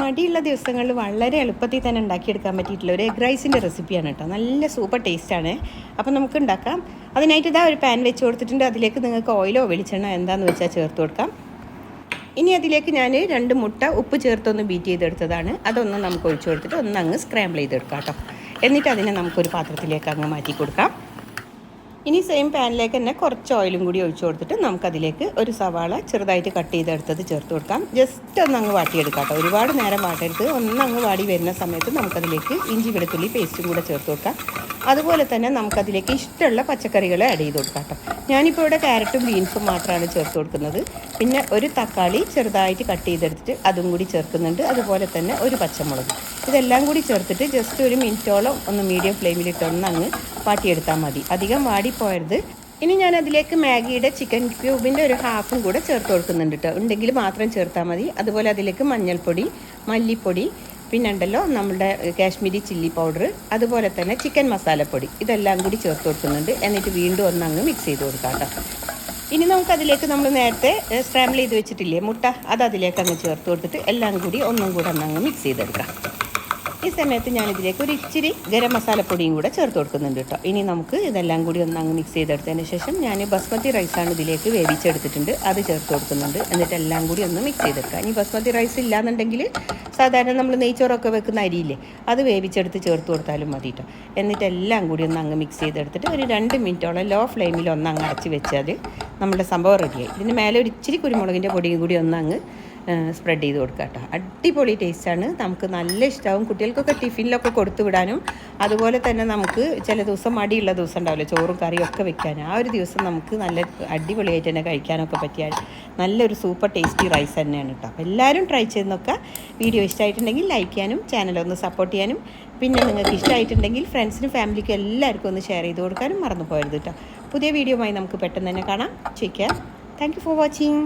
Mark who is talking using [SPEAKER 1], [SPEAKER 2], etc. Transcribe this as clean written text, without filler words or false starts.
[SPEAKER 1] മടിയുള്ള ദിവസങ്ങളിൽ വളരെ എളുപ്പത്തിൽ തന്നെ ഉണ്ടാക്കിയെടുക്കാൻ പറ്റിയിട്ടുള്ള ഒരു എഗ് റൈസിൻ്റെ റെസിപ്പിയാണ് കേട്ടോ. നല്ല സൂപ്പർ ടേസ്റ്റാണ്. അപ്പോൾ നമുക്ക് ഉണ്ടാക്കാം. അതിനായിട്ട് ഇതാ ഒരു പാൻ വെച്ച് കൊടുത്തിട്ടുണ്ട്. അതിലേക്ക് നിങ്ങൾക്ക് ഓയിലോ വെളിച്ചെണ്ണ എന്താണെന്ന് വെച്ചാൽ ചേർത്ത് കൊടുക്കാം. ഇനി അതിലേക്ക് ഞാൻ 2 മുട്ട ഉപ്പ് ചേർത്തൊന്ന് ബീറ്റ് ചെയ്തെടുത്തതാണ്. അതൊന്ന് നമുക്ക് ഒഴിച്ചു കൊടുത്തിട്ട് ഒന്ന് അങ്ങ് സ്ക്രാമ്പിൾ ചെയ്തെടുക്കാം കേട്ടോ. എന്നിട്ട് അതിനെ നമുക്കൊരു പാത്രത്തിലേക്ക് അങ്ങ് മാറ്റി കൊടുക്കാം. ഇനി സെയിം പാനിലേക്ക് തന്നെ കുറച്ച് ഓയിലും കൂടി ഒഴിച്ചു കൊടുത്തിട്ട് നമുക്കതിലേക്ക് ഒരു സവാള ചെറുതായിട്ട് കട്ട് ചെയ്തെടുത്തത് ചേർത്ത് കൊടുക്കാം. ജസ്റ്റ് ഒന്ന് അങ്ങ് വാട്ടിയെടുക്കാം കേട്ടോ. ഒരുപാട് നേരം വാട്ടരുത്. ഒന്നങ്ങ് വാടി വരുന്ന സമയത്ത് നമുക്കതിലേക്ക് ഇഞ്ചി വെളുത്തുള്ളി പേസ്റ്റും കൂടെ ചേർത്ത് കൊടുക്കാം. അതുപോലെ തന്നെ നമുക്കതിലേക്ക് ഇഷ്ടമുള്ള പച്ചക്കറികൾ ആഡ് ചെയ്ത് കൊടുക്കാം കേട്ടോ. ഞാനിപ്പോൾ ഇവിടെ ക്യാരറ്റും ബീൻസും മാത്രമാണ് ചേർത്ത് കൊടുക്കുന്നത്. പിന്നെ ഒരു തക്കാളി ചെറുതായിട്ട് കട്ട് ചെയ്തെടുത്തിട്ട് അതും കൂടി ചേർക്കുന്നുണ്ട്. അതുപോലെ തന്നെ ഒരു പച്ചമുളക്. ഇതെല്ലാം കൂടി ചേർത്തിട്ട് ജസ്റ്റ് ഒരു മിനിറ്റോളം ഒന്ന് മീഡിയം ഫ്ലെയിമിലിട്ട് അങ്ങ് വാട്ടിയെടുത്താൽ മതി. അധികം വാടിപ്പോയരുത്. ഇനി ഞാൻ അതിലേക്ക് മാഗിയുടെ ചിക്കൻ ക്യൂബിൻ്റെ ഒരു ഹാഫും കൂടെ ചേർത്ത് കൊടുക്കുന്നുണ്ട് കേട്ടോ. ഉണ്ടെങ്കിൽ മാത്രം ചേർത്താൽ മതി. അതുപോലെ അതിലേക്ക് മഞ്ഞൾപ്പൊടി, മല്ലിപ്പൊടി, പിന്നെ ഉണ്ടല്ലോ നമ്മുടെ കാശ്മീരി ചില്ലി പൗഡർ, അതുപോലെ തന്നെ ചിക്കൻ മസാലപ്പൊടി, ഇതെല്ലാം കൂടി ചേർത്ത് കൊടുക്കുന്നുണ്ട്. എന്നിട്ട് വീണ്ടും ഒന്നങ്ങ് മിക്സ് ചെയ്ത് കൊടുക്കാം കേട്ടോ. ഇനി നമുക്കതിലേക്ക് നമ്മൾ നേരത്തെ സ്ക്രാമ്പിൾ ചെയ്ത് വെച്ചിട്ടില്ലേ മുട്ട, അത് അതിലേക്ക് അങ്ങ് ചേർത്ത് കൊടുത്തിട്ട് എല്ലാം കൂടി ഒന്നും കൂടെ ഒന്നങ്ങ് മിക്സ് ചെയ്തെടുക്കാം. ഈ സമയത്ത് ഞാനിതിലേക്ക് ഒരു ഇച്ചിരി ഗരം മസാലപ്പൊടിയും കൂടെ ചേർത്ത് കൊടുക്കുന്നുണ്ട് കേട്ടോ. ഇനി നമുക്ക് ഇതെല്ലാം കൂടി ഒന്നങ്ങ് മിക്സ് ചെയ്തെടുത്തതിന് ശേഷം ഞാൻ ബസ്മതി റൈസാണ് ഇതിലേക്ക് വേവിച്ചെടുത്തിട്ടുണ്ട്, അത് ചേർത്ത് കൊടുക്കുന്നുണ്ട്. എന്നിട്ട് എല്ലാം കൂടി ഒന്ന് മിക്സ് ചെയ്തെടുക്കുക. ഇനി ബസ്മതി റൈസ് ഇല്ലാന്നുണ്ടെങ്കിൽ സാധാരണ നമ്മൾ നെയ്ച്ചോറൊക്കെ വെക്കുന്ന അരിയില്ലേ, അത് വേവിച്ചെടുത്ത് ചേർത്ത് കൊടുത്താലും മതി കേട്ടോ. എന്നിട്ട് എല്ലാം കൂടി ഒന്ന് അങ്ങ് മിക്സ് ചെയ്തെടുത്തിട്ട് ഒരു 2 മിനിറ്റോളം ലോ ഫ്ലെയിമിൽ ഒന്ന് അങ്ങ് അടച്ച് വെച്ചാൽ നമ്മുടെ സംഭവം റെഡിയായി. ഇതിന് മേലെ ഒരു ഇച്ചിരി കുരുമുളകിൻ്റെ പൊടിയും കൂടി ഒന്ന് അങ്ങ് സ്പ്രെഡ് ചെയ്ത് കൊടുക്കുക കേട്ടോ. അടിപൊളി ടേസ്റ്റാണ്. നമുക്ക് നല്ല ഇഷ്ടമാവും. കുട്ടികൾക്കൊക്കെ ടിഫിനിലൊക്കെ കൊടുത്തു വിടാനും, അതുപോലെ തന്നെ നമുക്ക് ചില ദിവസം മടിയുള്ള ദിവസം ഉണ്ടാവില്ല ചോറും കറിയും ഒക്കെ വെക്കാൻ, ആ ഒരു ദിവസം നമുക്ക് നല്ല അടിപൊളിയായിട്ട് തന്നെ കഴിക്കാനൊക്കെ പറ്റിയാൽ നല്ലൊരു സൂപ്പർ ടേസ്റ്റി റൈസ് തന്നെയാണ് കേട്ടോ. അപ്പോൾ എല്ലാവരും ട്രൈ ചെയ്ത് നോക്കുക. വീഡിയോ ഇഷ്ടമായിട്ടുണ്ടെങ്കിൽ ലൈക്ക് ചെയ്യാനും ചാനലൊന്ന് സപ്പോർട്ട് ചെയ്യാനും, പിന്നെ നിങ്ങൾക്ക് ഇഷ്ടമായിട്ടുണ്ടെങ്കിൽ ഫ്രണ്ട്സിനും ഫാമിലിക്കും എല്ലാവർക്കും ഒന്ന് ഷെയർ ചെയ്ത് കൊടുക്കാനും മറന്നു പോകരുത് കേട്ടോ. പുതിയ വീഡിയോയുമായി നമുക്ക് പെട്ടെന്ന് തന്നെ കാണാം. Take care. Thank you for watching.